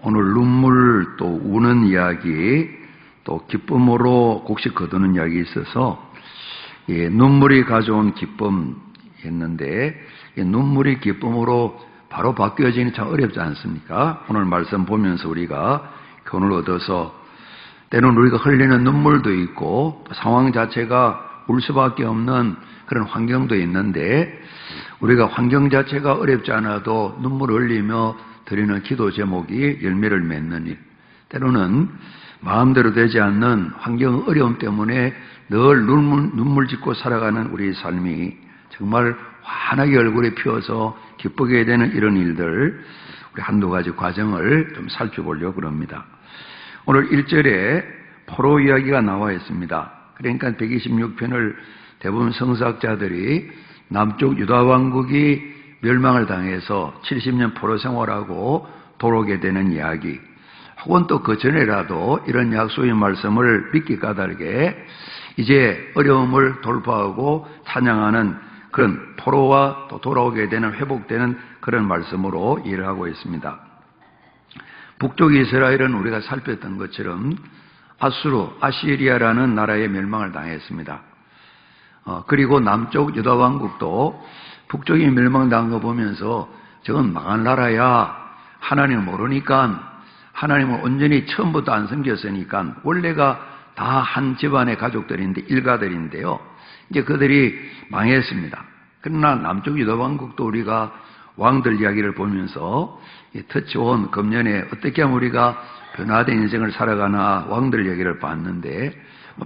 오늘 눈물 또 우는 이야기, 또 기쁨으로 곡식 거두는 이야기 있어서 눈물이 가져온 기쁨이었는데 눈물이 기쁨으로 바로 바뀌어지니 참 어렵지 않습니까? 오늘 말씀 보면서 우리가 교훈을 얻어서 때로는 우리가 흘리는 눈물도 있고 상황 자체가 울 수밖에 없는 그런 환경도 있는데 우리가 환경 자체가 어렵지 않아도 눈물을 흘리며 드리는 기도 제목이 열매를 맺는 일, 때로는 마음대로 되지 않는 환경 어려움 때문에 늘 눈물 짓고 살아가는 우리 삶이 정말 환하게 얼굴에 피어서 기쁘게 되는 이런 일들, 우리 한두 가지 과정을 좀 살펴보려고 합니다. 오늘 1절에 포로 이야기가 나와 있습니다. 그러니까 126편을 대부분 성서학자들이 남쪽 유다 왕국이 멸망을 당해서 70년 포로 생활하고 돌아오게 되는 이야기, 혹은 또 그 전에라도 이런 약속의 말씀을 믿기 까닭에 이제 어려움을 돌파하고 찬양하는 그런 포로와 또 돌아오게 되는 회복되는 그런 말씀으로 이해를 하고 있습니다. 북쪽 이스라엘은 우리가 살폈던 것처럼 아시리아라는 나라의 멸망을 당했습니다. 그리고 남쪽 유다 왕국도 북쪽이 멸망당한 거 보면서 저건 망한 나라야, 하나님을 모르니까, 하나님을 온전히 처음부터 안 섬겼으니까, 원래가 다 한 집안의 가족들인데, 일가들인데요. 이제 그들이 망했습니다. 그러나 남쪽 유다 왕국도 우리가 왕들 이야기를 보면서 터치온 금년에 어떻게 하면 우리가 변화된 인생을 살아가나 왕들 이야기를 봤는데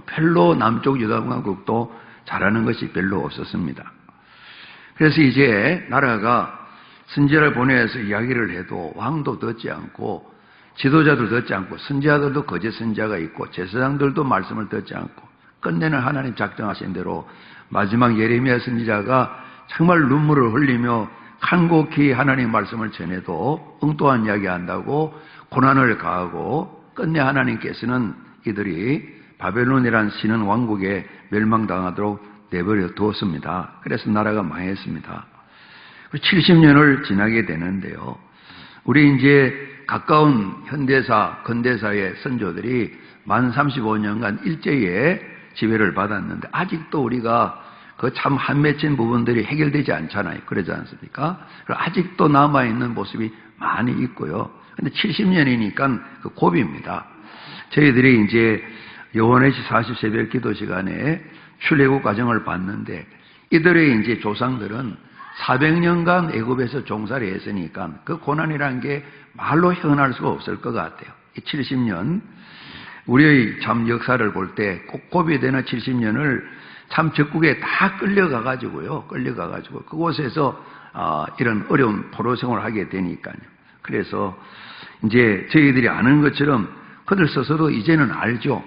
별로 남쪽 유다 왕국도 잘하는 것이 별로 없었습니다. 그래서 이제 나라가 선지자를 보내서 이야기를 해도 왕도 듣지 않고 지도자도 듣지 않고 선지자들도 거짓 선지자가 있고 제사장들도 말씀을 듣지 않고 끝내는 하나님 작정하신 대로 마지막 예레미야 선지자가 정말 눈물을 흘리며 간곡히 하나님 말씀을 전해도 엉뚱한 이야기 한다고 고난을 가하고 끝내 하나님께서는 이들이 바벨론이라는 신은 왕국에 멸망당하도록 내버려 두었습니다. 그래서 나라가 망했습니다. 70년을 지나게 되는데요. 우리 이제 가까운 현대사, 근대사의 선조들이 만 35년간 일제에 지배를 받았는데 아직도 우리가 그 참 한맺힌 부분들이 해결되지 않잖아요. 그러지 않습니까? 아직도 남아있는 모습이 많이 있고요. 근데 70년이니까 그 고비입니다. 저희들이 이제 여호와내시 40새벽 기도 시간에 출애굽 과정을 봤는데 이들의 이제 조상들은 400년간 애굽에서 종살이 했으니까 그 고난이라는 게 말로 표현할 수가 없을 것 같아요. 70년, 우리의 참 역사를 볼 때 꼭 고비되는 70년을 참 적국에 다 끌려가가지고 그곳에서 이런 어려운 포로 생활을 하게 되니까요. 그래서 이제 저희들이 아는 것처럼 그들 스스로 이제는 알죠.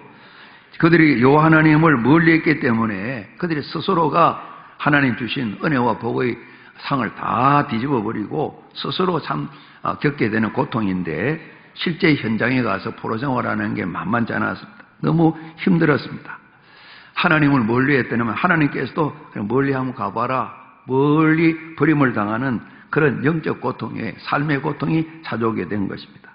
그들이 여호와 하나님을 멀리 했기 때문에 그들이 스스로가 하나님 주신 은혜와 복의 상을 다 뒤집어 버리고 스스로 참 겪게 되는 고통인데 실제 현장에 가서 포로 생활하는 게 만만치 않았습니다. 너무 힘들었습니다. 하나님을 멀리 했다면 하나님께서도 그냥 멀리 한번 가봐라, 멀리 버림을 당하는 그런 영적 고통에 삶의 고통이 찾아오게 된 것입니다.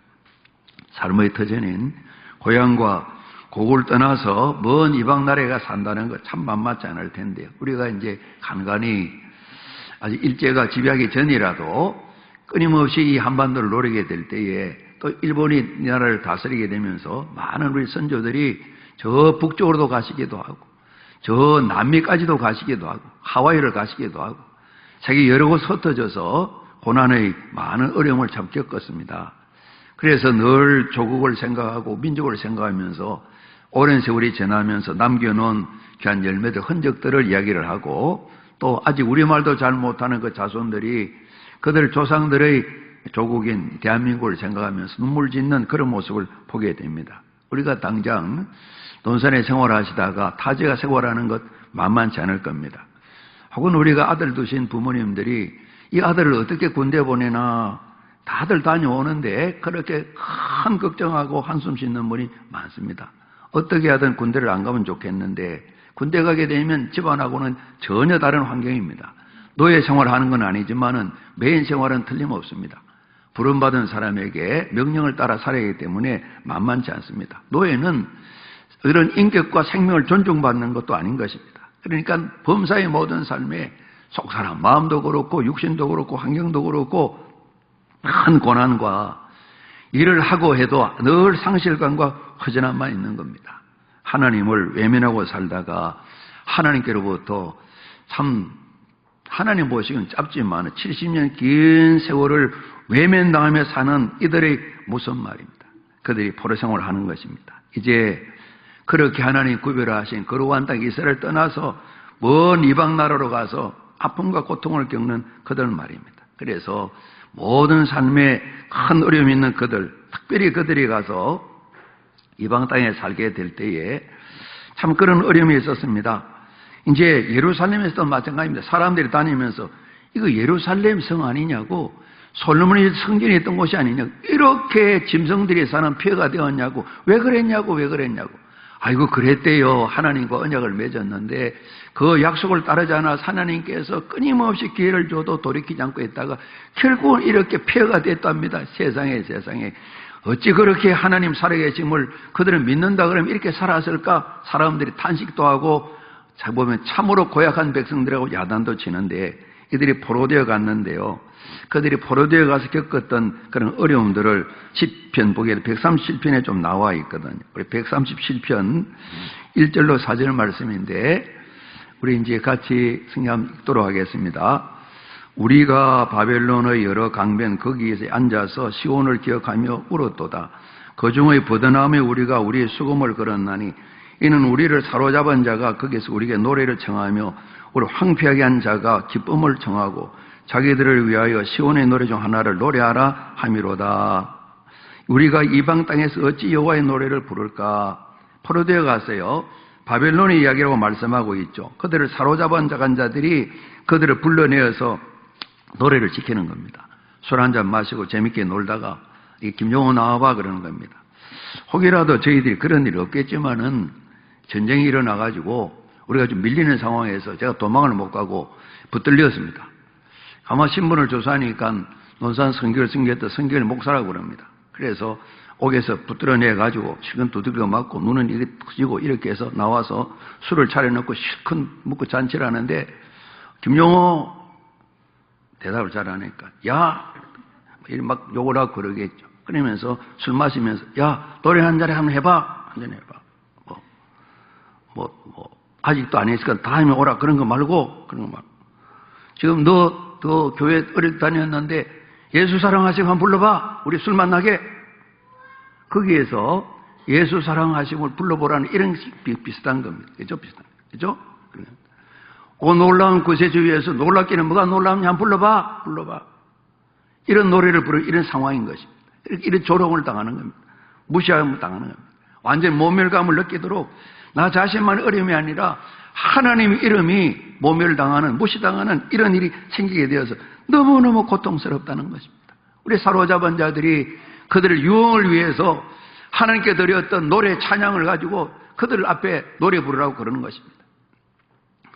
삶의 터전인 고향과 고국을 떠나서 먼 이방 나라에 가 산다는 것 참 만만치 않을 텐데요. 우리가 이제 간간히 아직 일제가 지배하기 전이라도 끊임없이 이 한반도를 노리게 될 때에 또 일본이 이 나라를 다스리게 되면서 많은 우리 선조들이 저 북쪽으로도 가시기도 하고 저 남미까지도 가시기도 하고 하와이를 가시기도 하고 세계 여러 곳 흩어져서 고난의 많은 어려움을 참 겪었습니다. 그래서 늘 조국을 생각하고 민족을 생각하면서 오랜 세월이 지나면서 남겨놓은 귀한 열매들, 흔적들을 이야기를 하고 또 아직 우리말도 잘 못하는 그 자손들이 그들 조상들의 조국인 대한민국을 생각하면서 눈물 짓는 그런 모습을 보게 됩니다. 우리가 당장 논산에 생활하시다가 타지가 생활하는 것 만만치 않을 겁니다. 혹은 우리가 아들 두신 부모님들이 이 아들을 어떻게 군대 보내나 다들 다녀오는데 그렇게 큰 걱정하고 한숨 씻는 분이 많습니다. 어떻게 하든 군대를 안 가면 좋겠는데 군대 가게 되면 집안하고는 전혀 다른 환경입니다. 노예 생활하는 건 아니지만은 매인 생활은 틀림없습니다. 부름받은 사람에게 명령을 따라 살아야 하기 때문에 만만치 않습니다. 노예는 이런 인격과 생명을 존중받는 것도 아닌 것입니다. 그러니까 범사의 모든 삶에 속사람, 마음도 그렇고 육신도 그렇고 환경도 그렇고 큰 고난과 일을 하고 해도 늘 상실감과 허전함만 있는 겁니다. 하나님을 외면하고 살다가 하나님께로부터 참 하나님 보시기엔 짧지만 70년 긴 세월을 외면당하며 사는 이들의 무슨 말입니다. 그들이 포로 생활을 하는 것입니다. 이제 그렇게 하나님 구별하신 거룩한 땅 이스라엘을 떠나서 먼 이방 나라로 가서 아픔과 고통을 겪는 그들 말입니다. 그래서 모든 삶에 큰 어려움이 있는 그들, 특별히 그들이 가서 이방 땅에 살게 될 때에 참 그런 어려움이 있었습니다. 이제 예루살렘에서도 마찬가지입니다. 사람들이 다니면서 이거 예루살렘 성 아니냐고, 솔로몬이 성전이 있던 곳이 아니냐고, 이렇게 짐승들이 사는 피해가 되었냐고, 왜 그랬냐고. 아이고 그랬대요. 하나님과 언약을 맺었는데 그 약속을 따르지 않아 하나님께서 끊임없이 기회를 줘도 돌이키지 않고 있다가 결국은 이렇게 폐허가 됐답니다. 세상에 어찌 그렇게 하나님 살아계심을 그들은 믿는다 그러면 이렇게 살았을까? 사람들이 탄식도 하고 보면 참으로 고약한 백성들하고 야단도 치는데 이들이 포로되어 갔는데요. 그들이 포로되어 가서 겪었던 그런 어려움들을 시편 보게 137편에 좀 나와 있거든요. 우리 137편 1절로 4절 말씀인데 우리 이제 같이 성경 읽도록 하겠습니다. 우리가 바벨론의 여러 강변 거기에서 앉아서 시온을 기억하며 울었도다. 그 중의 버드나움에 우리가 우리의 수금을 걸었나니 이는 우리를 사로잡은 자가 거기서 우리에게 노래를 청하며 우리 황폐하게 한 자가 기쁨을 청하고 자기들을 위하여 시온의 노래 중 하나를 노래하라 함이로다. 우리가 이방 땅에서 어찌 여호와의 노래를 부를까? 포로되어 가서요. 바벨론의 이야기라고 말씀하고 있죠. 그들을 사로잡은 자들이 그들을 불러내어서 노래를 지키는 겁니다. 술 한잔 마시고 재밌게 놀다가 김용호 나와봐 그러는 겁니다. 혹이라도 저희들이 그런 일이 없겠지만은 전쟁이 일어나가지고 우리가 좀 밀리는 상황에서 제가 도망을 못 가고 붙들렸습니다. 아마 신분을 조사하니까 논산 선교를 섬겼던 선교의 목사라고 그럽니다. 그래서 옥에서 붙들어내가지고 실컷 두들겨 맞고 눈은 이렇게 터지고 이렇게 해서 나와서 술을 차려놓고 실컷 먹고 잔치를 하는데 김용호 대답을 잘 하니까 야! 이렇게 막 욕을 하고 그러겠죠. 그러면서 술 마시면서 야! 노래 한 잔에 한번 해봐. 한 잔 해봐. 아직도 안 했으니까 다음에 오라. 그런 거 말고 지금 너 교회 어릴 때 다녔는데 예수 사랑하시고 한번 불러봐. 우리 술 만나게. 거기에서 예수 사랑하심을 불러보라는 이런 비슷한 겁니다. 그죠? 그 놀라운 구세주위에서 놀랍기는 뭐가 놀라우냐 한번 불러봐. 이런 노래를 부르는 이런 상황인 것입니다. 이런 조롱을 당하는 겁니다. 무시함을 당하는 겁니다. 완전 모멸감을 느끼도록 나 자신만의 어려움이 아니라 하나님의 이름이 모멸당하는, 무시당하는 이런 일이 생기게 되어서 너무너무 고통스럽다는 것입니다. 우리 사로잡은 자들이 그들의 유흥을 위해서 하나님께 드렸던 노래 찬양을 가지고 그들 앞에 노래 부르라고 그러는 것입니다.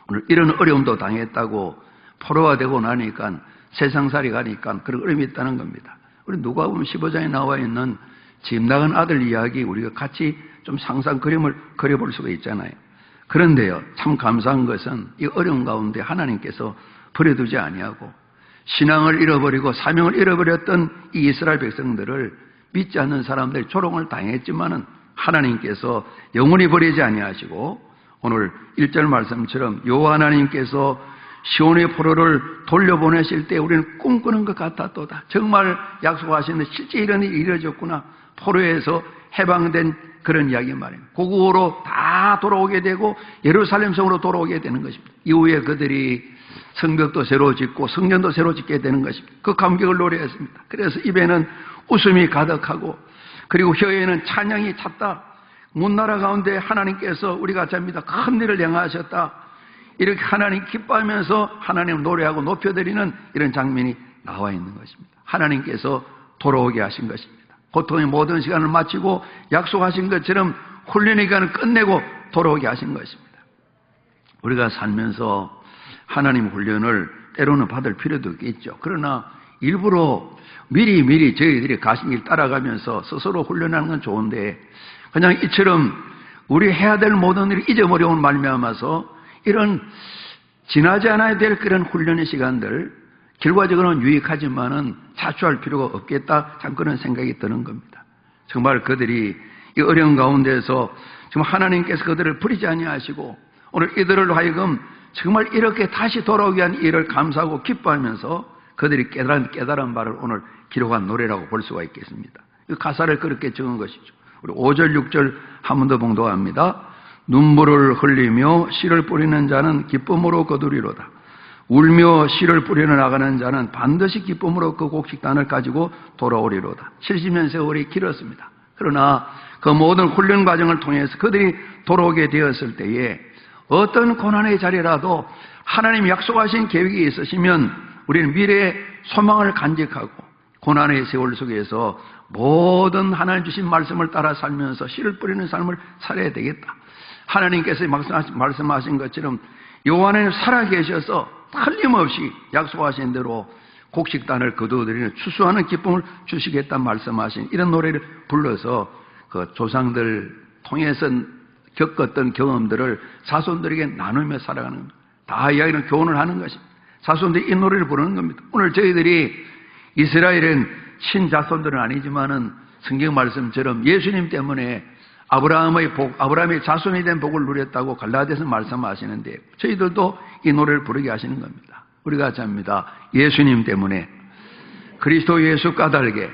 오늘 이런 어려움도 당했다고 포로가 되고 나니까 세상살이 가니까 그런 어려움이 있다는 겁니다. 우리 누가복음 15장에 나와 있는 집 나간 아들 이야기 우리가 같이 좀 상상 그림을 그려볼 수가 있잖아요. 그런데요, 참 감사한 것은 이 어려운 가운데 하나님께서 버려두지 아니하고 신앙을 잃어버리고 사명을 잃어버렸던 이 이스라엘 백성들을 믿지 않는 사람들이 조롱을 당했지만은 하나님께서 영원히 버리지 아니하시고 오늘 1절 말씀처럼 여호와 하나님께서 시온의 포로를 돌려보내실 때 우리는 꿈꾸는 것 같았도다. 정말 약속하시는데 실제 이런 일이 이루어졌구나. 포로에서 해방된 그런 이야기 말입니다. 고국으로 다 돌아오게 되고 예루살렘 성으로 돌아오게 되는 것입니다. 이후에 그들이 성벽도 새로 짓고 성전도 새로 짓게 되는 것입니다. 그 감격을 노래했습니다. 그래서 입에는 웃음이 가득하고 그리고 혀에는 찬양이 찼다. 문나라 가운데 하나님께서 우리가 잡니다. 큰 일을 행하셨다. 이렇게 하나님 기뻐하면서 하나님을 노래하고 높여드리는 이런 장면이 나와 있는 것입니다. 하나님께서 돌아오게 하신 것입니다. 고통의 모든 시간을 마치고 약속하신 것처럼 훈련의 기간을 끝내고 돌아오게 하신 것입니다. 우리가 살면서 하나님 훈련을 때로는 받을 필요도 있겠죠. 그러나 일부러 미리 저희들이 가신 길 따라가면서 스스로 훈련하는 건 좋은데 그냥 이처럼 우리 해야 될 모든 일을 잊어버리고 말미암아서 이런 지나지 않아야 될 그런 훈련의 시간들 결과적으로는 유익하지만은 자초할 필요가 없겠다. 참 그런 생각이 드는 겁니다. 정말 그들이 이 어려운 가운데서 정말 하나님께서 그들을 버리지 아니하시고 오늘 이들을 하여금 정말 이렇게 다시 돌아오기 위한 일을 감사하고 기뻐하면서 그들이 깨달은 바를 오늘 기록한 노래라고 볼 수가 있겠습니다. 그 가사를 그렇게 적은 것이죠. 우리 5절, 6절 한 번 더 봉독합니다. 눈물을 흘리며 씨를 뿌리는 자는 기쁨으로 거두리로다. 울며 씨를 뿌리러 나가는 자는 반드시 기쁨으로 그 곡식단을 가지고 돌아오리로다. 70년 세월이 길었습니다. 그러나 그 모든 훈련 과정을 통해서 그들이 돌아오게 되었을 때에 어떤 고난의 자리라도 하나님 약속하신 계획이 있으시면 우리는 미래의 소망을 간직하고 고난의 세월 속에서 모든 하나님 주신 말씀을 따라 살면서 씨를 뿌리는 삶을 살아야 되겠다. 하나님께서 말씀하신 것처럼 요한은 살아계셔서 틀림없이 약속하신 대로 곡식단을 거두어들이는 추수하는 기쁨을 주시겠다 말씀하신 이런 노래를 불러서 그 조상들 통해서 겪었던 경험들을 자손들에게 나누며 살아가는 겁니다. 다 이야기는 교훈을 하는 것입니다. 자손들이 이 노래를 부르는 겁니다. 오늘 저희들이 이스라엘은 친자손들은 아니지만은 성경 말씀처럼 예수님 때문에 아브라함의 자손이 된 복을 누렸다고 갈라디아서 말씀하시는데 저희들도 이 노래를 부르게 하시는 겁니다. 우리가 같이 합니다. 예수님 때문에 그리스도 예수 까닭에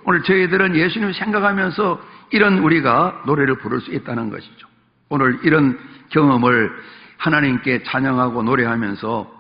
오늘 저희들은 예수님을 생각하면서 이런 우리가 노래를 부를 수 있다는 것이죠. 오늘 이런 경험을 하나님께 찬양하고 노래하면서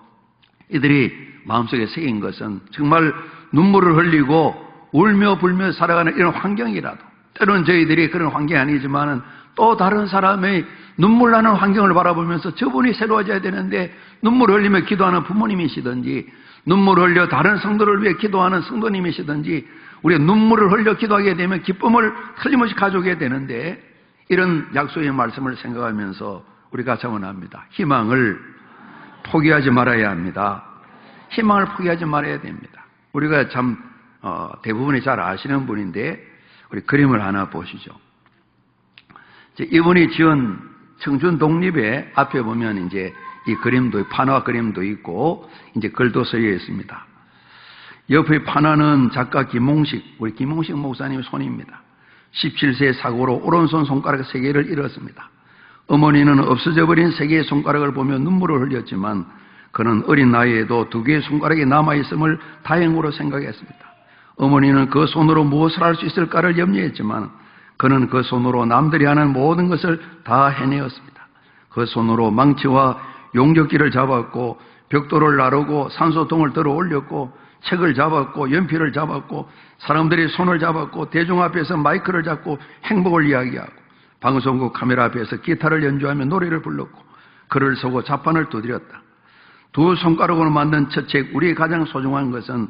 이들이 마음속에 새긴 것은 정말 눈물을 흘리고 울며 불며 살아가는 이런 환경이라도 때로는 저희들이 그런 환경이 아니지만은 또 다른 사람의 눈물 나는 환경을 바라보면서 저분이 새로워져야 되는데 눈물을 흘리며 기도하는 부모님이시든지 눈물을 흘려 다른 성도를 위해 기도하는 성도님이시든지 우리가 눈물을 흘려 기도하게 되면 기쁨을 틀림없이 가져오게 되는데 이런 약속의 말씀을 생각하면서 우리가 자원합니다. 희망을 포기하지 말아야 합니다. 희망을 포기하지 말아야 됩니다. 우리가 참 대부분이 잘 아시는 분인데 우리 그림을 하나 보시죠. 이분이 지은 청춘 독립회 앞에 보면 이제 이 그림도 판화 그림도 있고 이제 글도 쓰여 있습니다. 옆에 판화는 작가 김홍식, 우리 김홍식 목사님 손입니다. 17세 사고로 오른손 손가락 3개를 잃었습니다. 어머니는 없어져 버린 3개의 손가락을 보며 눈물을 흘렸지만 그는 어린 나이에도 2개의 손가락이 남아있음을 다행으로 생각했습니다. 어머니는 그 손으로 무엇을 할 수 있을까를 염려했지만 그는 그 손으로 남들이 하는 모든 것을 다 해내었습니다. 그 손으로 망치와 용접기를 잡았고 벽돌을 나르고 산소통을 들어 올렸고 책을 잡았고 연필을 잡았고 사람들이 손을 잡았고 대중 앞에서 마이크를 잡고 행복을 이야기하고 방송국 카메라 앞에서 기타를 연주하며 노래를 불렀고 글을 쓰고 자판을 두드렸다. 2 손가락으로 만든 첫 책 우리의 가장 소중한 것은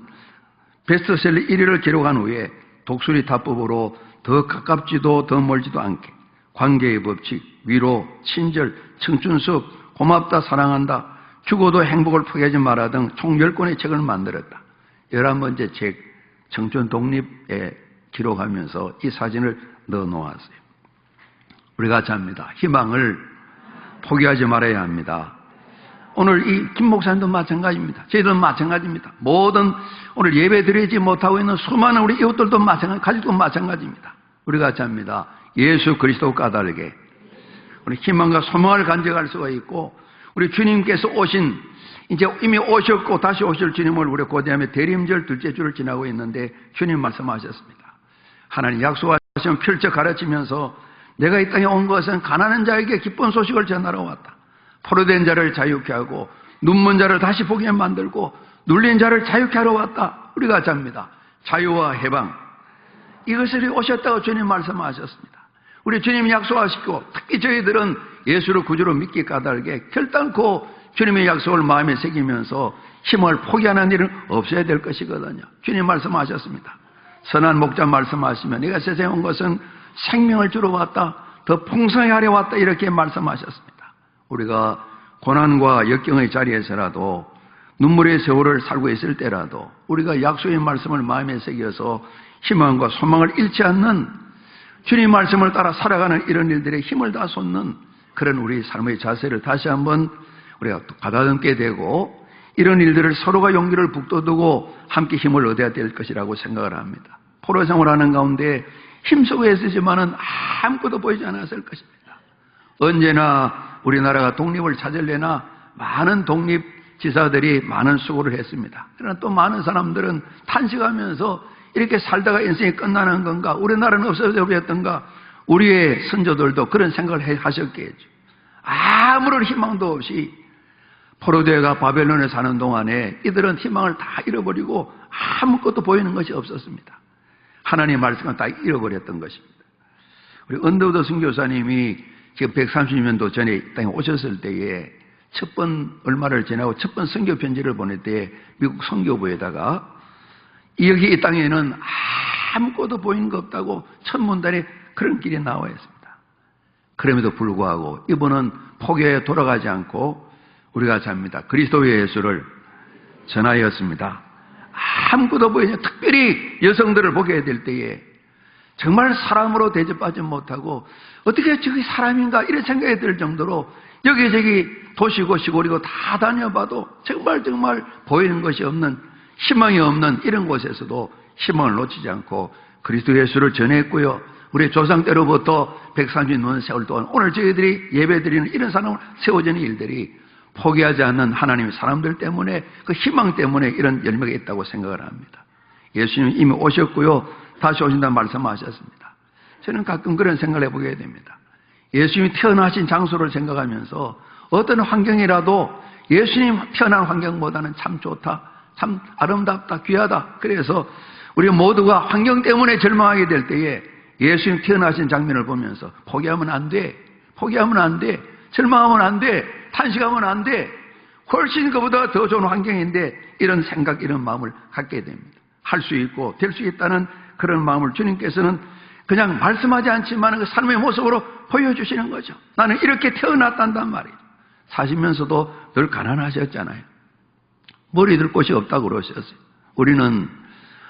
베스트셀러 1위를 기록한 후에 독수리 타법으로 더 가깝지도 더 멀지도 않게 관계의 법칙, 위로, 친절, 청춘 수업, 고맙다, 사랑한다, 죽어도 행복을 포기하지 마라 등 총 10권의 책을 만들었다. 11번째 책 청춘 독립에 기록하면서 이 사진을 넣어놓았어요. 우리가 같이 합니다. 희망을 포기하지 말아야 합니다. 오늘 이 김 목사님도 마찬가지입니다. 저희들은 마찬가지입니다. 모든 오늘 예배 드리지 못하고 있는 수많은 우리 이웃들도 마찬가지, 가족도 마찬가지입니다. 우리가 같이 합니다. 예수 그리스도 까닭에 우리 희망과 소망을 간직할 수가 있고 우리 주님께서 오신 이제 이미 오셨고 다시 오실 주님을 우리 고대하며 대림절 둘째 주를 지나고 있는데 주님 말씀하셨습니다. 하나님 약속하시면 펼쳐 가르치면서 내가 이 땅에 온 것은 가난한 자에게 기쁜 소식을 전하러 왔다. 포로된 자를 자유케 하고 눈먼 자를 다시 보게 만들고 눌린 자를 자유케 하러 왔다. 우리가 같이 합니다. 자유와 해방. 이것을 오셨다고 주님 말씀하셨습니다. 우리 주님이 약속하시고 특히 저희들은 예수를 구주로 믿기 까닭에 결단코 주님의 약속을 마음에 새기면서 힘을 포기하는 일은 없어야 될 것이거든요. 주님 말씀하셨습니다. 선한 목자 말씀하시면 내가 세상에 온 것은 생명을 주러 왔다. 더 풍성하게 하려 왔다. 이렇게 말씀하셨습니다. 우리가 고난과 역경의 자리에서라도 눈물의 세월을 살고 있을 때라도 우리가 약속의 말씀을 마음에 새겨서 희망과 소망을 잃지 않는 주님 말씀을 따라 살아가는 이런 일들에 힘을 다 쏟는 그런 우리 삶의 자세를 다시 한번 우리가 가다듬게 되고 이런 일들을 서로가 용기를 북돋우고 함께 힘을 얻어야 될 것이라고 생각을 합니다. 포로 생활하는 가운데 힘쓰고 애쓰지만은 아무것도 보이지 않았을 것입니다. 언제나 우리나라가 독립을 찾으려나 많은 독립지사들이 많은 수고를 했습니다. 그러나 또 많은 사람들은 탄식하면서 이렇게 살다가 인생이 끝나는 건가? 우리나라는 없어져 버렸던가? 우리의 선조들도 그런 생각을 하셨겠죠. 아무런 희망도 없이 포로되어가 바벨론에 사는 동안에 이들은 희망을 다 잃어버리고 아무것도 보이는 것이 없었습니다. 하나님의 말씀은 다 잃어버렸던 것입니다. 우리 언더우드 선교사님이 지금 130년도 전에 이 땅에 오셨을 때에 얼마를 지나고 첫 번 선교 편지를 보낼 때 미국 선교부에다가 여기 이 땅에는 아무것도 보이는 것 없다고 첫 문단에 그런 길이 나와 있습니다. 그럼에도 불구하고 이분은 포기해 돌아가지 않고 우리가 잡니다. 그리스도의 예수를 전하였습니다. 아무것도 보이지 않는 특별히 여성들을 보게 될 때에 정말 사람으로 대접하지 못하고 어떻게 저기 사람인가 이런 생각이 들 정도로 여기저기 도시고 시골이고 다 다녀봐도 정말 보이는 것이 없는 희망이 없는 이런 곳에서도 희망을 놓치지 않고 그리스도 예수를 전했고요. 우리 조상 때로부터 130년 세월 동안 오늘 저희들이 예배드리는 이런 사람을 세워지는 일들이 포기하지 않는 하나님의 사람들 때문에 그 희망 때문에 이런 열매가 있다고 생각을 합니다. 예수님이 이미 오셨고요. 다시 오신다는 말씀하셨습니다. 저는 가끔 그런 생각을 해보게 됩니다. 예수님이 태어나신 장소를 생각하면서 어떤 환경이라도 예수님 태어난 환경보다는 참 좋다, 참 아름답다, 귀하다. 그래서 우리 모두가 환경 때문에 절망하게 될 때에 예수님 태어나신 장면을 보면서 포기하면 안 돼, 포기하면 안 돼, 절망하면 안 돼, 탄식하면 안 돼. 훨씬 그보다 더 좋은 환경인데 이런 생각, 이런 마음을 갖게 됩니다. 할 수 있고 될 수 있다는 그런 마음을 주님께서는 그냥 말씀하지 않지만 그 삶의 모습으로 보여주시는 거죠. 나는 이렇게 태어났단단 말이에요. 사시면서도 늘 가난하셨잖아요. 머리 들 곳이 없다고 그러셨어요. 우리는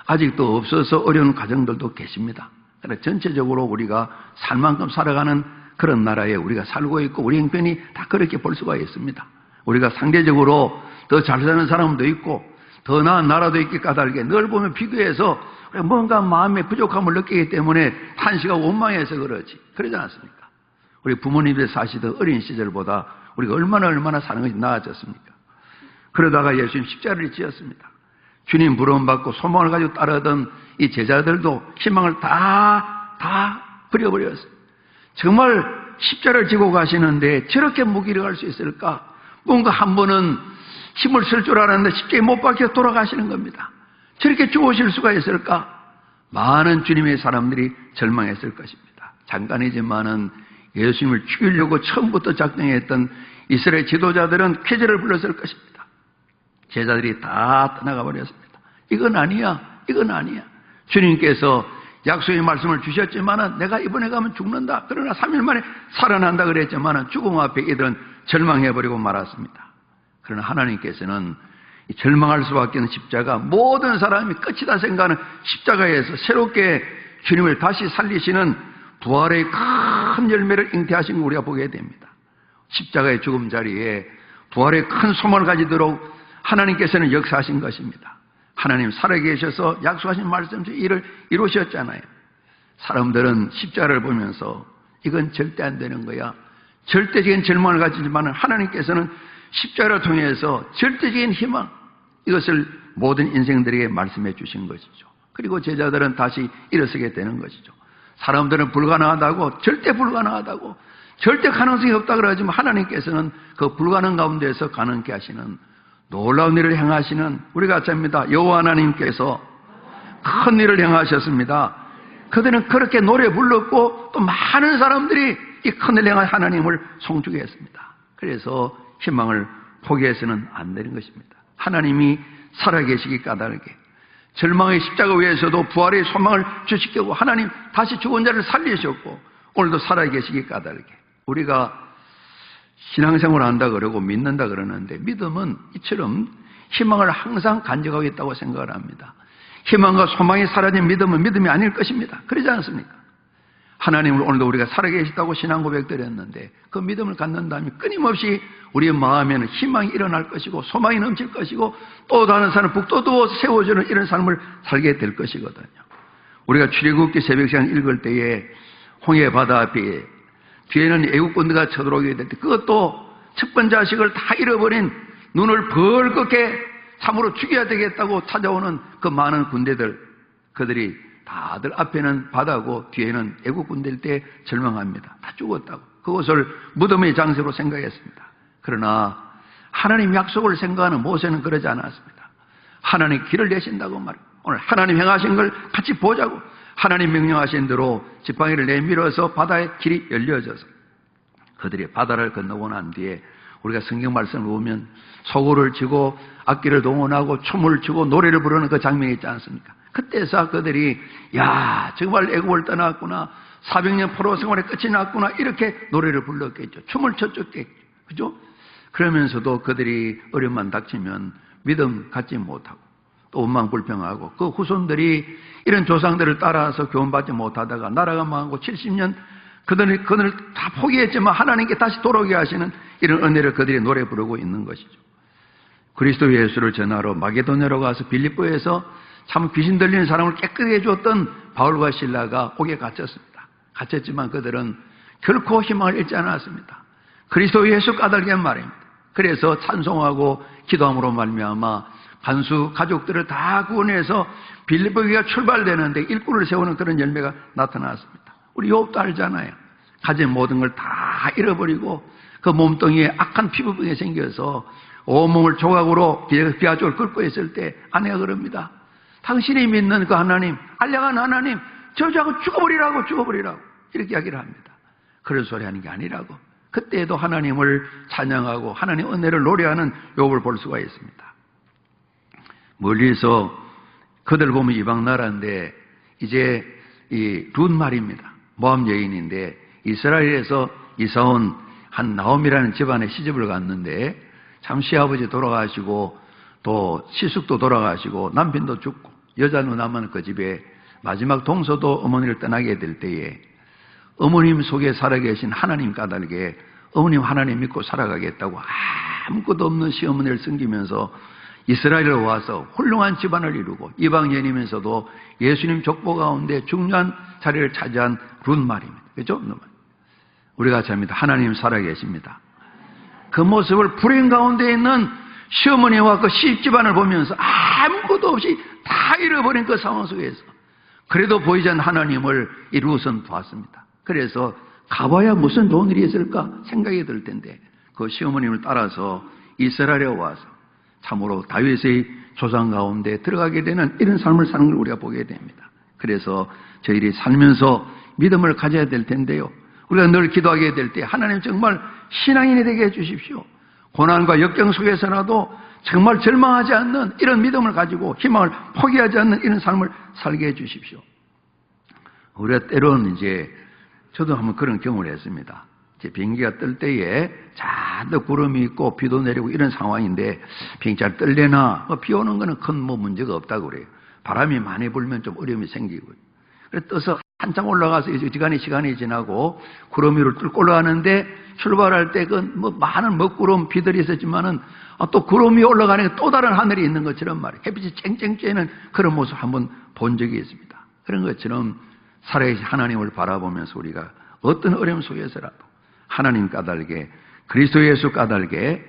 아직도 없어서 어려운 가정들도 계십니다. 그러나 전체적으로 우리가 살 만큼 살아가는 그런 나라에 우리가 살고 있고 우리 형편이 다 그렇게 볼 수가 있습니다. 우리가 상대적으로 더 잘 사는 사람도 있고 더 나은 나라도 있기 까닭에 늘 보면 비교해서 뭔가 마음의 부족함을 느끼기 때문에 탄식하고 원망해서 그러지. 그러지 않습니까? 우리 부모님들 사시던 어린 시절보다 우리가 얼마나 사는 것이 나아졌습니까? 그러다가 예수님 십자가를 지었습니다. 주님 부름받고 소망을 가지고 따르던 이 제자들도 희망을 다 버려버렸어요. 정말 십자가를 지고 가시는데 저렇게 무기력할 수 있을까? 뭔가 한 번은 힘을 쓸 줄 알았는데 십자가에 못 박혀 돌아가시는 겁니다. 저렇게 죽으실 수가 있을까? 많은 주님의 사람들이 절망했을 것입니다. 잠깐이지만은 예수님을 죽이려고 처음부터 작정했던 이스라엘 지도자들은 쾌재를 불렀을 것입니다. 제자들이 다 떠나가 버렸습니다. 이건 아니야. 주님께서 약속의 말씀을 주셨지만은 내가 이번에 가면 죽는다. 그러나 3일 만에 살아난다 그랬지만은 죽음 앞에 이들은 절망해버리고 말았습니다. 그러나 하나님께서는 절망할 수밖에 없는 십자가, 모든 사람이 끝이다 생각하는 십자가에서 새롭게 주님을 다시 살리시는 부활의 큰 열매를 잉태하신 걸 우리가 보게 됩니다. 십자가의 죽음 자리에 부활의 큰 소망을 가지도록 하나님께서는 역사하신 것입니다. 하나님 살아계셔서 약속하신 말씀 일을 이루셨잖아요. 사람들은 십자가를 보면서 이건 절대 안 되는 거야. 절대적인 절망을 가지지만 하나님께서는 십자가를 통해서 절대적인 희망, 이것을 모든 인생들에게 말씀해 주신 것이죠. 그리고 제자들은 다시 일어서게 되는 것이죠. 사람들은 불가능하다고, 절대 불가능하다고, 절대 가능성이 없다 그러지만 하나님께서는 그 불가능 가운데서 가능케 하시는 놀라운 일을 행하시는 우리가 아십니다. 여호와 하나님께서 큰 일을 행하셨습니다. 그들은 그렇게 노래 불렀고 또 많은 사람들이 이 큰 일을 행한 하나님을 송축했습니다. 그래서 희망을 포기해서는 안 되는 것입니다. 하나님이 살아계시기 까닭에 절망의 십자가 위에서도 부활의 소망을 주시고 하나님 다시 죽은 자를 살리셨고 오늘도 살아계시기 까닭에 우리가 신앙생활을 한다 그러고 믿는다 그러는데 믿음은 이처럼 희망을 항상 간직하고 있다고 생각을 합니다. 희망과 소망이 사라진 믿음은 믿음이 아닐 것입니다. 그러지 않습니까? 하나님을 오늘도 우리가 살아계시다고 신앙 고백드렸는데 그 믿음을 갖는다면 끊임없이 우리의 마음에는 희망이 일어날 것이고 소망이 넘칠 것이고 또 다른 삶을 북돋워 세워주는 이런 삶을 살게 될 것이거든요. 우리가 출애굽기 새벽시간 읽을 때에 홍해 바다 앞에 뒤에는 애국군대가 쳐들어오게 될 때 그것도 첫 번째 자식을 다 잃어버린 눈을 벌겋게 참으로 죽여야 되겠다고 찾아오는 그 많은 군대들, 그들이 다들 앞에는 바다고 뒤에는 애국군대일 때 절망합니다. 다 죽었다고. 그것을 무덤의 장소로 생각했습니다. 그러나 하나님 약속을 생각하는 모세는 그러지 않았습니다. 하나님 길을 내신다고 말해요. 오늘 하나님 행하신 걸 같이 보자고. 하나님 명령하신 대로 지팡이를 내밀어서 바다의 길이 열려져서 그들이 바다를 건너고 난 뒤에 우리가 성경 말씀을 보면 소고를 치고 악기를 동원하고 춤을 추고 노래를 부르는 그 장면이 있지 않습니까? 그때서 그들이 야 정말 애국을 떠났구나, 400년 포로 생활의 끝이 났구나 이렇게 노래를 불렀겠죠. 춤을 췄겠죠. 그죠? 그러면서도 그들이 어려움만 닥치면 믿음 갖지 못하고 또 원망불평하고 그 후손들이 이런 조상들을 따라서 교훈받지 못하다가 나라가 망하고 70년 그들을 다 포기했지만 하나님께 다시 돌아오게 하시는 이런 은혜를 그들이 노래 부르고 있는 것이죠. 그리스도 예수를 전하러 마게도냐로 가서 빌립보에서 참 귀신 들리는 사람을 깨끗하게 해주었던 바울과 실라가 옥에 갇혔습니다. 갇혔지만 그들은 결코 희망을 잃지 않았습니다. 그리스도 예수 까닭에 말입니다. 그래서 찬송하고 기도함으로 말미암아 간수 가족들을 다 구원해서 빌립보가 출발되는데 일꾼을 세우는 그런 열매가 나타났습니다. 우리 욥도 알잖아요. 가진 모든 걸 다 잃어버리고 그 몸뚱이에 악한 피부병이 생겨서 온몸을 조각으로 비아족을 긁고 있을 때 아내가 그럽니다. 당신이 믿는 그 하나님, 알량한 하나님, 저주하고 죽어버리라고 이렇게 이야기를 합니다. 그런 소리 하는 게 아니라고. 그때에도 하나님을 찬양하고 하나님 은혜를 노래하는 욥을 볼 수가 있습니다. 멀리서 그들 보면 이방 나라인데 이제 이 룻 말입니다. 모함 여인인데 이스라엘에서 이사온 한 나옴이라는 집안에 시집을 갔는데 참 시아버지 돌아가시고 또 시숙도 돌아가시고 남편도 죽고 여자는 남은 그 집에 마지막 동서도 어머니를 떠나게 될 때에 어머님 속에 살아계신 하나님 까닭에 어머님 하나님 믿고 살아가겠다고 아무것도 없는 시어머니를 섬기면서 이스라엘에 와서 훌륭한 집안을 이루고 이방인이면서도 예수님 족보 가운데 중요한 자리를 차지한 룻 말입니다. 그렇죠? 우리가 잡니다. 하나님 살아계십니다. 그 모습을 불행 가운데 있는 시어머니와 그 시집안을 보면서 아무것도 없이 다 잃어버린 그 상황 속에서 그래도 보이지 않는 하나님을 이 룻은 봤습니다. 그래서 가봐야 무슨 좋은 일이 있을까 생각이 들 텐데 그 시어머님을 따라서 이스라엘에 와서 참으로 다윗의 조상 가운데 들어가게 되는 이런 삶을 사는 걸 우리가 보게 됩니다. 그래서 저희들이 살면서 믿음을 가져야 될 텐데요. 우리가 늘 기도하게 될 때 하나님 정말 신앙인이 되게 해주십시오. 고난과 역경 속에서라도 정말 절망하지 않는 이런 믿음을 가지고 희망을 포기하지 않는 이런 삶을 살게 해주십시오. 우리가 때로는 저도 한번 그런 경험을 했습니다. 비행기가 뜰 때에 잔뜩 구름이 있고 비도 내리고 이런 상황인데 비행기 잘 뜰래나 비 오는 거는 큰 문제가 없다고 그래요. 바람이 많이 불면 좀 어려움이 생기고요. 그래서 떠서 한참 올라가서 시간이 지나고 구름 위로 뚫고 올라가는데 출발할 때 많은 먹구름 비들이 있었지만은 또 구름 위에 올라가는 또 다른 하늘이 있는 것처럼 말이에요. 햇빛이 쨍쨍 쬐는 그런 모습 한번 본 적이 있습니다. 그런 것처럼 살아계신 하나님을 바라보면서 우리가 어떤 어려움 속에서라도 하나님 까닭에 그리스도 예수 까닭에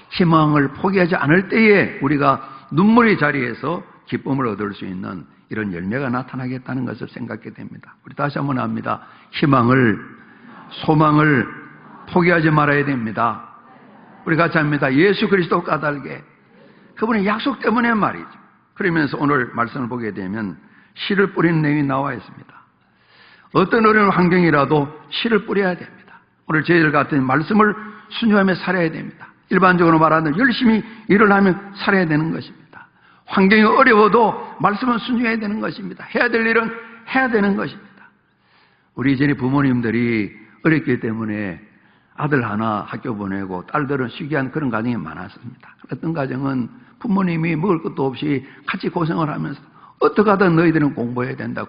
희망을 포기하지 않을 때에 우리가 눈물의 자리에서 기쁨을 얻을 수 있는 이런 열매가 나타나겠다는 것을 생각하게 됩니다. 우리 다시 한번 합니다. 희망을, 소망을 포기하지 말아야 됩니다. 우리 같이 합니다. 예수 그리스도 까닭에 그분의 약속 때문에 말이죠. 그러면서 오늘 말씀을 보게 되면 씨를 뿌리는 내용이 나와 있습니다. 어떤 어려운 환경이라도 씨를 뿌려야 됩니다. 오늘 저희들 같은 말씀을 순종하며 살아야 됩니다. 일반적으로 말하는 열심히 일을 하면 살아야 되는 것입니다. 환경이 어려워도 말씀은 순종해야 되는 것입니다. 해야 될 일은 해야 되는 것입니다. 우리 이전에 부모님들이 어렸기 때문에 아들 하나 학교 보내고 딸들은 쉬게 한 그런 가정이 많았습니다. 어떤 가정은 부모님이 먹을 것도 없이 같이 고생을 하면서 어떻게 하든 너희들은 공부해야 된다.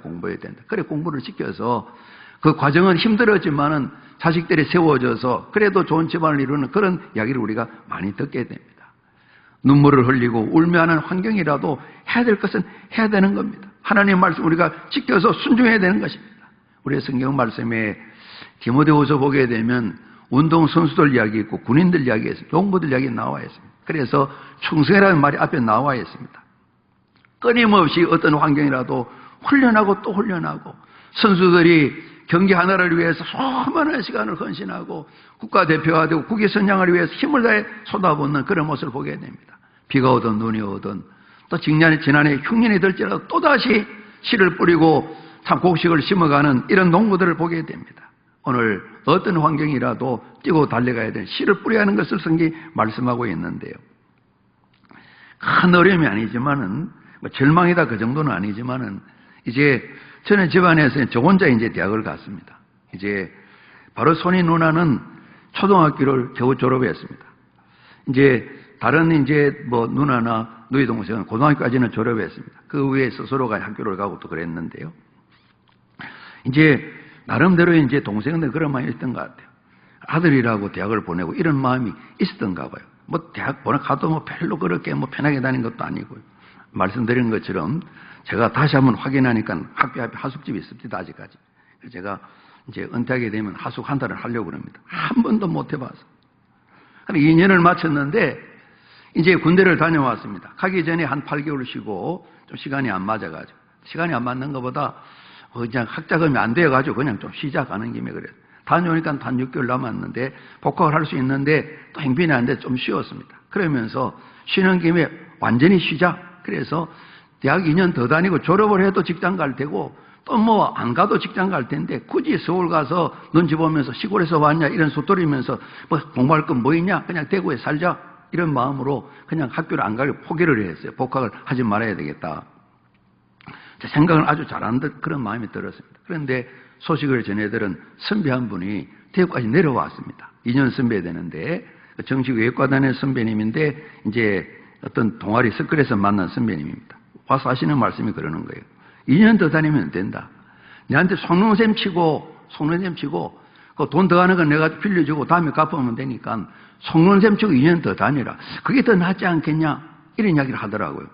그래 공부를 시켜서 그 과정은 힘들었지만은 자식들이 세워져서 그래도 좋은 집안을 이루는 그런 이야기를 우리가 많이 듣게 됩니다. 눈물을 흘리고 울며 하는 환경이라도 해야 될 것은 해야 되는 겁니다. 하나님의 말씀 우리가 지켜서 순종해야 되는 것입니다. 우리의 성경 말씀에 디모데후서 보게 되면 운동선수들 이야기 있고 군인들 이야기 있습니다. 용부들 이야기 나와 있습니다. 그래서 충성이라는 말이 앞에 나와 있습니다. 끊임없이 어떤 환경이라도 훈련하고 또 훈련하고 선수들이 경기 하나를 위해서 수많은 시간을 헌신하고 국가대표가 되고 국위 선양을 위해서 힘을 다해 쏟아붓는 그런 모습을 보게 됩니다. 비가 오든 눈이 오든 또 지난해 흉년이 들지라도 또다시 씨를 뿌리고 참 곡식을 심어가는 이런 농부들을 보게 됩니다. 오늘 어떤 환경이라도 뛰고 달려가야 되는 씨를 뿌려야 하는 것을 성경이 말씀하고 있는데요. 큰 어려움이 아니지만은 절망이다 그 정도는 아니지만은 이제 저는 집안에서 저 혼자 이제 대학을 갔습니다. 이제 바로 손이 누나는 초등학교를 겨우 졸업했습니다. 이제 다른 이제 뭐 누나나 누이 동생은 고등학교까지는 졸업했습니다. 그 후에 스스로가 학교를 가고 또 그랬는데요. 이제 나름대로 이제 동생들 그런 마음이 있었던 것 같아요. 아들이라고 대학을 보내고 이런 마음이 있었던가 봐요. 뭐 대학 보내가도 뭐 별로 그렇게 뭐 편하게 다닌 것도 아니고요. 말씀드린 것처럼 제가 다시 한번 확인하니까 학교 앞에 하숙집이 있습니다. 아직까지. 그래서 제가 이제 은퇴하게 되면 하숙 한 달을 하려고 합니다. 한 번도 못 해봐서. 한 2년을 마쳤는데 이제 군대를 다녀왔습니다. 가기 전에 한 8개월 쉬고 좀 시간이 안 맞아가지고 시간이 안 맞는 것보다 그냥 학자금이 안 돼가지고 그냥 좀 쉬자 가는 김에 그래요. 다녀오니까 단 6개월 남았는데 복학을 할 수 있는데 또 행편이 안 돼 좀 쉬었습니다. 그러면서 쉬는 김에 완전히 쉬자. 그래서 대학 2년 더 다니고 졸업을 해도 직장 갈 테고 또 뭐 안 가도 직장 갈 텐데 굳이 서울 가서 눈치 보면서 시골에서 왔냐 이런 소리면서 뭐 공부할 건 뭐 있냐 그냥 대구에 살자 이런 마음으로 그냥 학교를 안 가고 포기를 했어요. 복학을 하지 말아야 되겠다. 제 생각을 아주 잘한 그런 마음이 들었습니다. 그런데 소식을 전해들은 선배 한 분이 대구까지 내려왔습니다. 2년 선배 되는데 정식 외과단의 선배님인데 이제 어떤 동아리 서클에서 만난 선배님입니다. 와서 하시는 말씀이 그러는 거예요. 2년 더 다니면 된다. 내한테 속눈샘 치고 그 돈 더 가는 건 내가 빌려주고 다음에 갚으면 되니까 속눈샘 치고 2년 더 다니라. 그게 더 낫지 않겠냐? 이런 이야기를 하더라고요.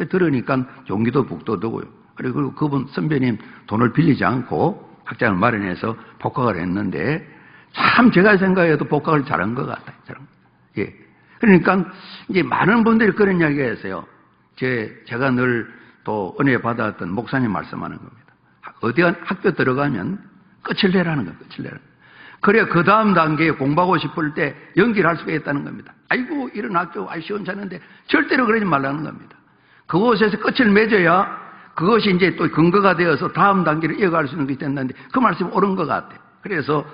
들으니까 용기도 북도 되고요. 그리고 그분 선배님 돈을 빌리지 않고 학장을 마련해서 복학을 했는데 참 제가 생각해도 복학을 잘한 것 같아요. 예. 그러니까 이제 많은 분들이 그런 이야기 했어요. 제가 늘 또 은혜 받았던 목사님 말씀하는 겁니다. 어디 학교 들어가면 끝을 내라는 거예요. 끝을 내라. 그래야 그 다음 단계에 공부하고 싶을 때 연기를 할 수가 있다는 겁니다. 아이고 이런 학교 시원찮은데 절대로 그러지 말라는 겁니다. 그곳에서 끝을 맺어야 그것이 이제 또 근거가 되어서 다음 단계를 이어갈 수 있는 것이 된다는데 그 말씀이 옳은 것 같아요. 그래서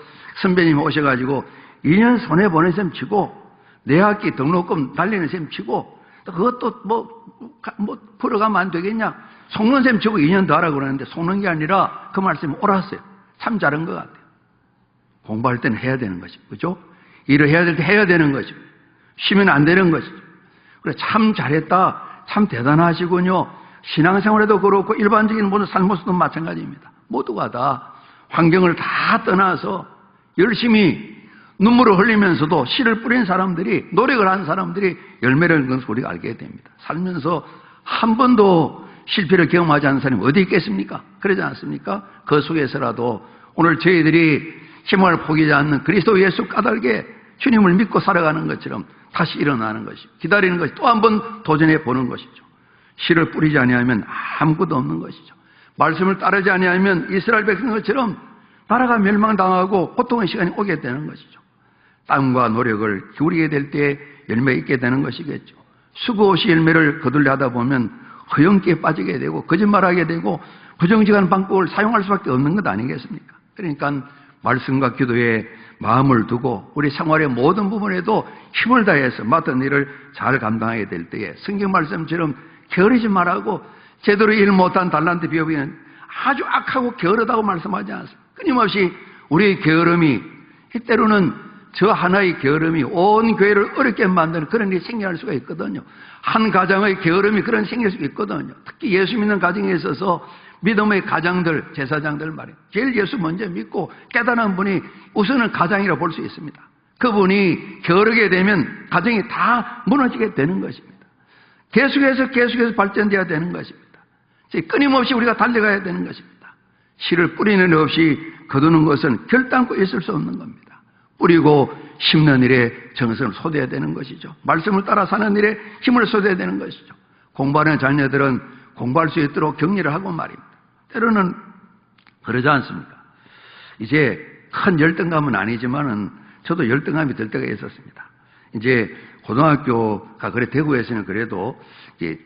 선배님이 오셔가지고 2년 손해보는 셈 치고 내 학기 등록금 달리는 셈 치고 또 그것도 뭐 풀어가면 안 되겠냐. 속는 셈 치고 2년 더 하라고 그러는데 속는 게 아니라 그 말씀이 옳았어요. 참 잘한 것 같아요. 공부할 때는 해야 되는 것이죠. 그죠? 일을 해야 될 때 해야 되는 것이죠. 쉬면 안 되는 것이죠. 그래 참 잘했다. 참 대단하시군요. 신앙생활에도 그렇고 일반적인 모든 삶 모습도 마찬가지입니다. 모두가 다 환경을 다 떠나서 열심히 눈물을 흘리면서도 씨를 뿌린 사람들이 노력을 한 사람들이 열매를 얻는 것을 우리가 알게 됩니다. 살면서 한 번도 실패를 경험하지 않은 사람이 어디 있겠습니까? 그러지 않습니까? 그 속에서라도 오늘 저희들이 희망을 포기하지 않는 그리스도 예수 까닭에 주님을 믿고 살아가는 것처럼 다시 일어나는 것이죠. 기다리는 것이 또 한 번 도전해 보는 것이죠. 씨를 뿌리지 아니하면 아무것도 없는 것이죠. 말씀을 따르지 아니하면 이스라엘 백성들처럼 나라가 멸망당하고 고통의 시간이 오게 되는 것이죠. 땀과 노력을 기울이게 될 때 열매 있게 되는 것이겠죠. 수고 없이 열매를 거둘려 하다 보면 허영기에 빠지게 되고 거짓말하게 되고 부정직한 방법을 사용할 수밖에 없는 것 아니겠습니까? 그러니까 말씀과 기도에 마음을 두고 우리 생활의 모든 부분에도 힘을 다해서 맡은 일을 잘 감당하게 될 때에 성경 말씀처럼 게으르지 말라고 제대로 일 못한 달란트 비업이는 아주 악하고 게으르다고 말씀하지 않습니다. 끊임없이 우리의 게으름이 때로는 저 하나의 게으름이 온 교회를 어렵게 만드는 그런 일이 생겨날 수가 있거든요. 한 가정의 게으름이 그런 생길 수 있거든요. 특히 예수 믿는 가정에 있어서 믿음의 가장들, 제사장들 말이에요. 제일 예수 먼저 믿고 깨달은 분이 우선은 가장이라고 볼 수 있습니다. 그분이 게으르게 되면 가정이 다 무너지게 되는 것입니다. 계속해서 발전되어야 되는 것입니다. 끊임없이 우리가 달려가야 되는 것입니다. 씨를 뿌리는 일 없이 거두는 것은 결단코 있을 수 없는 겁니다. 뿌리고 심는 일에 정성을 쏟아야 되는 것이죠. 말씀을 따라 사는 일에 힘을 쏟아야 되는 것이죠. 공부하는 자녀들은 공부할 수 있도록 격려를 하고 말입니다. 때로는 그러지 않습니까? 이제 큰 열등감은 아니지만은 저도 열등감이 들 때가 있었습니다. 이제 고등학교가 그래 대구에서는 그래도 이제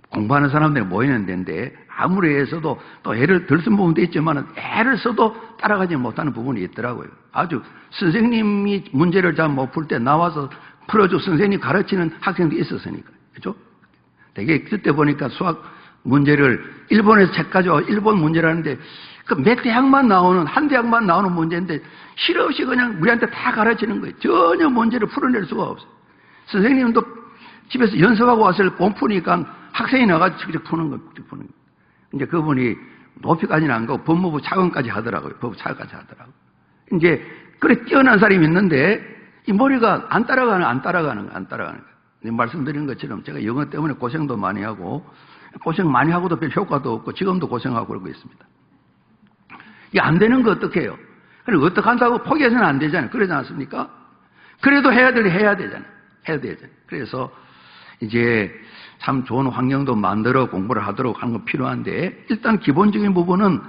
공부하는 사람들이 모이는 데인데 아무리 해서도 또 애를 덜 쓴 부분도 있지만 애를 써도 따라가지 못하는 부분이 있더라고요. 아주 선생님이 문제를 잘 못 풀 때 나와서 풀어줘 선생님이 가르치는 학생도 있었으니까. 그죠? 되게 그때 보니까 수학 문제를 일본에서 책 가져와 일본 문제라는데 그 몇 대학만 나오는 한 대학만 나오는 문제인데 실 없이 그냥 우리한테 다 가르치는 거예요. 전혀 문제를 풀어낼 수가 없어요. 선생님도 집에서 연습하고 와서 못 푸니까 학생이 나가서 직접 푸는 거예요. 이제 그분이 높이까지는 안 가고 법무부 차관까지 하더라고요. 법무부 차관까지 하더라고요. 이제 그래 뛰어난 사람이 있는데 이 머리가 안 따라가는 거예요. 말씀드린 것처럼 제가 영어 때문에 고생도 많이 하고 고생 많이 하고도 별 효과도 없고 지금도 고생하고 그러고 있습니다. 이게 안 되는 거 어떡해요? 그럼 어떻게 한다고 포기해서는 안 되잖아요. 그러지 않습니까? 그래도 해야 되잖아요. 그래서 이제 참 좋은 환경도 만들어 공부를 하도록 하는 건 필요한데 일단 기본적인 부분은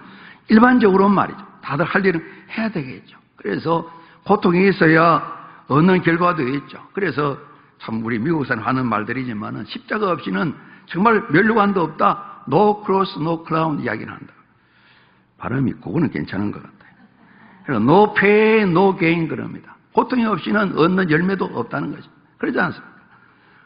일반적으로 말이죠. 다들 할 일은 해야 되겠죠. 그래서 고통이 있어야 얻는 결과도 있죠. 그래서 참 우리 미국 사람 하는 말들이지만은 십자가 없이는 정말 면류관도 없다. No cross, no crown 이야기를 한다. 발음이 그거는 괜찮은 것 같아요. 그래서 no pay, no gain 그럽니다. 고통이 없이는 얻는 열매도 없다는 거죠. 그러지 않습니까?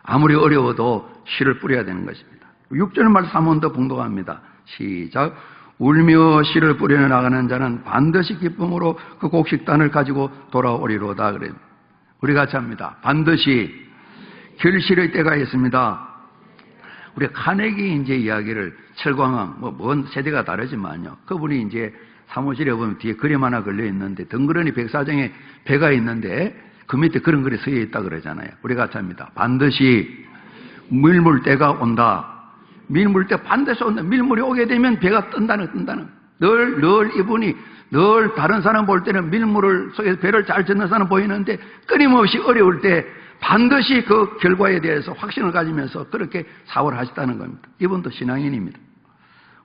아무리 어려워도 씨를 뿌려야 되는 것입니다. 6절 말씀 한 번 더 봉독합니다. 시작. 울며 씨를 뿌려 나가는 자는 반드시 기쁨으로 그 곡식단을 가지고 돌아오리로다. 그래요. 우리 같이 합니다. 반드시 결실의 때가 있습니다. 우리 카네기 이제 이야기를 철광왕 뭔 세대가 다르지만요. 그분이 이제 사무실에 보면 뒤에 그림 하나 걸려 있는데 덩그러니 백사장에 배가 있는데 그 밑에 그런 글이 쓰여 있다 그러잖아요. 우리 같이 합니다. 반드시 밀물 때가 온다. 밀물 때 반드시 온다. 밀물이 오게 되면 배가 뜬다는. 늘 이분이 늘 다른 사람 볼 때는 밀물을 속에서 배를 잘 젓는 사람 보이는데 끊임없이 어려울 때 반드시 그 결과에 대해서 확신을 가지면서 그렇게 사고를 하셨다는 겁니다. 이분도 신앙인입니다.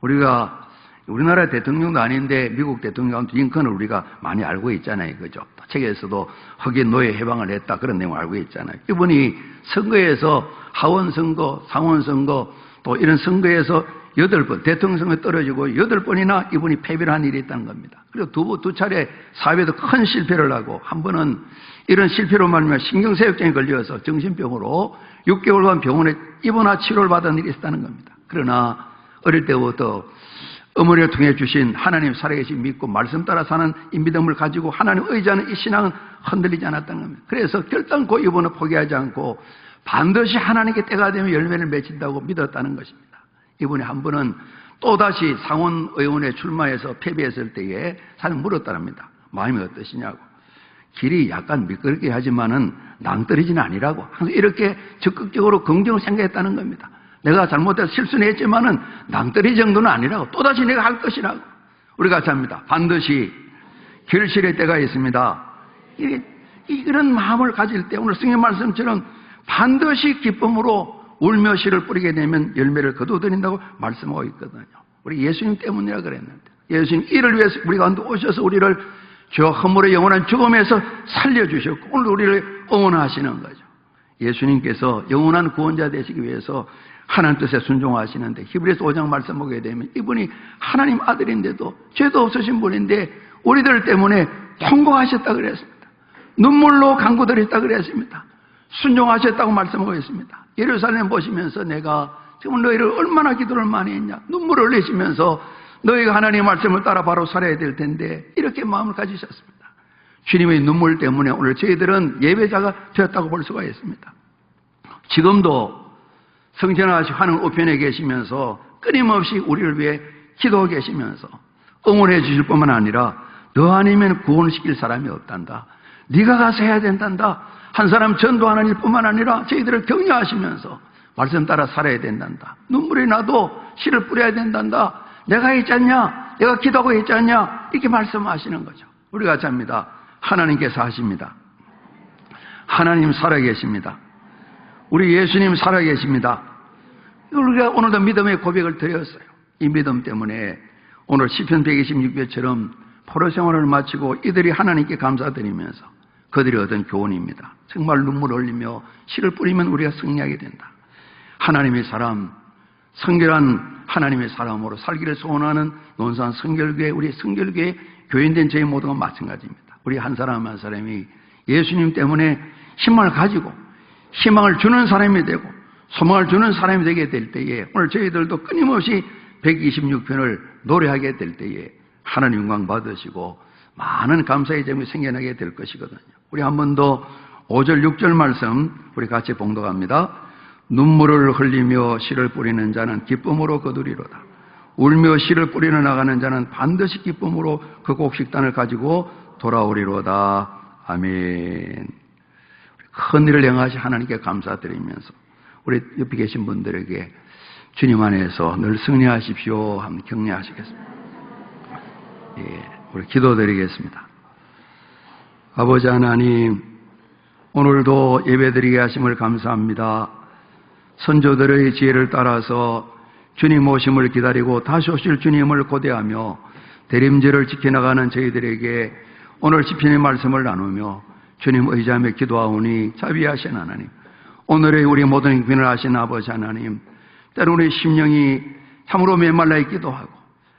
우리가 우리나라 대통령도 아닌데 미국 대통령 링컨을 우리가 많이 알고 있잖아요. 그죠? 책에서도 흑인 노예 해방을 했다 그런 내용을 알고 있잖아요. 이분이 선거에서 하원선거, 상원선거 또 이런 선거에서 8번 대통령 선거에 떨어지고 8번이나 이분이 패배를 한 일이 있다는 겁니다. 그리고 두 차례 사회에도 큰 실패를 하고 한 번은 이런 실패로 말미암아 신경쇠약증에 걸려서 정신병으로 6개월간 병원에 입원하 치료를 받은 일이 있었다는 겁니다. 그러나 어릴 때부터 어머니를 통해 주신 하나님 살아계신 믿고 말씀 따라 사는 이 믿음을 가지고 하나님 의지하는 이 신앙은 흔들리지 않았다는 겁니다. 그래서 결단코 이번을 포기하지 않고 반드시 하나님께 때가 되면 열매를 맺힌다고 믿었다는 것입니다. 이분이 한 번은 또다시 상원의원에 출마해서 패배했을 때에 사람 물었다랍니다. 마음이 어떠시냐고. 길이 약간 미끄럽게 하지만은 낭떠러지는 아니라고. 항상 이렇게 적극적으로 긍정을 생각했다는 겁니다. 내가 잘못해서 실수는 했지만은 낭떠러지 정도는 아니라고. 또다시 내가 할 것이라고. 우리 같이 합니다. 반드시 결실의 때가 있습니다. 이런 마음을 가질 때 오늘 성경 말씀처럼 반드시 기쁨으로 울며 씨를 뿌리게 되면 열매를 거두어드린다고 말씀하고 있거든요. 우리 예수님 때문이라 그랬는데 예수님 이를 위해서 우리 가운데 오셔서 우리를 저 허물의 영원한 죽음에서 살려주셨고 오늘 우리를 응원하시는 거죠. 예수님께서 영원한 구원자 되시기 위해서 하나님 뜻에 순종하시는데 히브리서 5장 말씀 보게 되면 이분이 하나님 아들인데도 죄도 없으신 분인데 우리들 때문에 통곡하셨다 그랬습니다. 눈물로 간구드렸다 그랬습니다. 순종하셨다고 말씀하고 있습니다. 예루살렘 보시면서 내가 지금 너희를 얼마나 기도를 많이 했냐. 눈물을 흘리시면서 너희가 하나님의 말씀을 따라 바로 살아야 될 텐데 이렇게 마음을 가지셨습니다. 주님의 눈물 때문에 오늘 저희들은 예배자가 되었다고 볼 수가 있습니다. 지금도 성전하시 하는 우편에 계시면서 끊임없이 우리를 위해 기도하고 계시면서 응원해 주실 뿐만 아니라 너 아니면 구원시킬 사람이 없단다. 네가 가서 해야 된단다. 한 사람 전도하는 일뿐만 아니라 저희들을 격려하시면서 말씀 따라 살아야 된단다. 눈물이 나도 씨를 뿌려야 된단다. 내가 했지 않냐? 내가 기도하고 했지 않냐? 이렇게 말씀하시는 거죠. 우리가 잡니다. 하나님께서 하십니다. 하나님 살아계십니다. 우리 예수님 살아계십니다. 우리가 오늘도 믿음의 고백을 드렸어요. 이 믿음 때문에 오늘 시편 126편처럼 포로 생활을 마치고 이들이 하나님께 감사드리면서 그들이 얻은 교훈입니다. 정말 눈물 흘리며 씨를 뿌리면 우리가 승리하게 된다. 하나님의 사람, 성결한 하나님의 사람으로 살기를 소원하는 논산 성결교회, 우리 성결교회 교인된 저희 모두가 마찬가지입니다. 우리 한 사람 한 사람이 예수님 때문에 희망을 가지고 희망을 주는 사람이 되고 소망을 주는 사람이 되게 될 때에 오늘 저희들도 끊임없이 126편을 노래하게 될 때에 하나님 영광 받으시고 많은 감사의 점이 생겨나게 될 것이거든요. 우리 한 번 더 5절 6절 말씀 우리 같이 봉독합니다. 눈물을 흘리며 씨를 뿌리는 자는 기쁨으로 거두리로다. 울며 씨를 뿌리러 나가는 자는 반드시 기쁨으로 그 곡식단을 가지고 돌아오리로다. 아멘. 큰 일을 행하신 하나님께 감사드리면서 우리 옆에 계신 분들에게 주님 안에서 늘 승리하십시오 하면 격려하시겠습니다. 예, 우리 기도드리겠습니다. 아버지 하나님, 오늘도 예배드리게 하심을 감사합니다. 선조들의 지혜를 따라서 주님 오심을 기다리고 다시 오실 주님을 고대하며 대림제를 지켜나가는 저희들에게 오늘 시편의 말씀을 나누며 주님 의지하며 기도하오니 자비하신 하나님, 오늘의 우리 모든 행편을 아신 아버지 하나님, 때로 우리 심령이 참으로 메말라 있기도 하고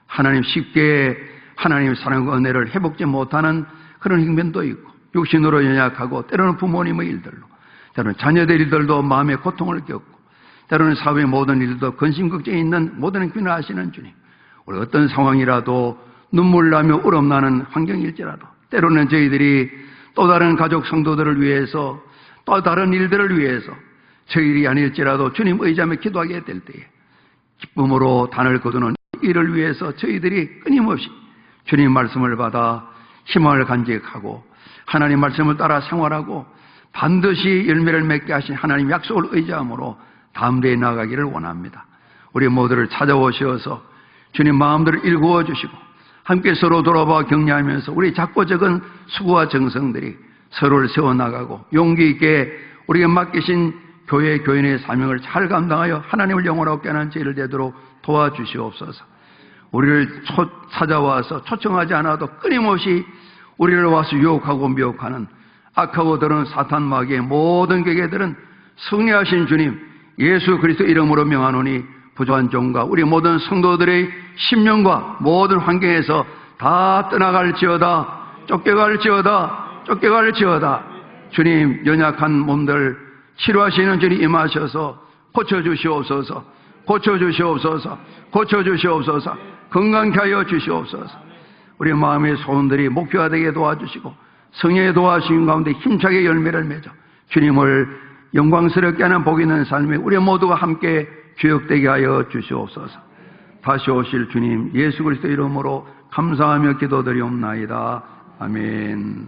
하나님 쉽게 하나님의 사랑과 은혜를 회복지 못하는 그런 행편도 있고 육신으로 연약하고 때로는 부모님의 일들로 때로는 자녀들 일들도 마음의 고통을 겪고 때로는 사회의 모든 일도 근심걱정에 있는 모든 행편을 아시는 주님, 우리 어떤 상황이라도 눈물 나며 울음나는 환경일지라도 때로는 저희들이 또 다른 가족 성도들을 위해서 또 다른 일들을 위해서 저희 일이 아닐지라도 주님 의지하며 기도하게 될 때에 기쁨으로 단을 거두는 일을 위해서 저희들이 끊임없이 주님 말씀을 받아 희망을 간직하고 하나님 말씀을 따라 생활하고 반드시 열매를 맺게 하신 하나님 약속을 의지함으로 다음 대에 나아가기를 원합니다. 우리 모두를 찾아오셔서 주님 마음들을 일구어 주시고 함께 서로 돌아봐 격려하면서 우리 작고 적은 수고와 정성들이 서로를 세워나가고 용기 있게 우리에게 맡기신 교회 교인의 사명을 잘 감당하여 하나님을 영원하게 하는 죄를 되도록 도와주시옵소서. 우리를 찾아와서 초청하지 않아도 끊임없이 우리를 와서 유혹하고 미혹하는 악하고 더러운 사탄 마귀의 모든 계계들은 승리하신 주님 예수 그리스도 이름으로 명하노니 부조한 종과 우리 모든 성도들의 심령과 모든 환경에서 다 떠나갈지어다. 쫓겨갈지어다. 주님 연약한 몸들 치료하시는 주님 임하셔서 고쳐주시옵소서. 건강케 하여 주시옵소서. 우리 마음의 소원들이 목표화되게 도와주시고 성령의 도와주신 가운데 힘차게 열매를 맺어 주님을 영광스럽게 하는 복 있는 삶에 우리 모두가 함께 주역되게 하여 주시옵소서. 다시 오실 주님 예수 그리스도 이름으로 감사하며 기도드리옵나이다. 아멘.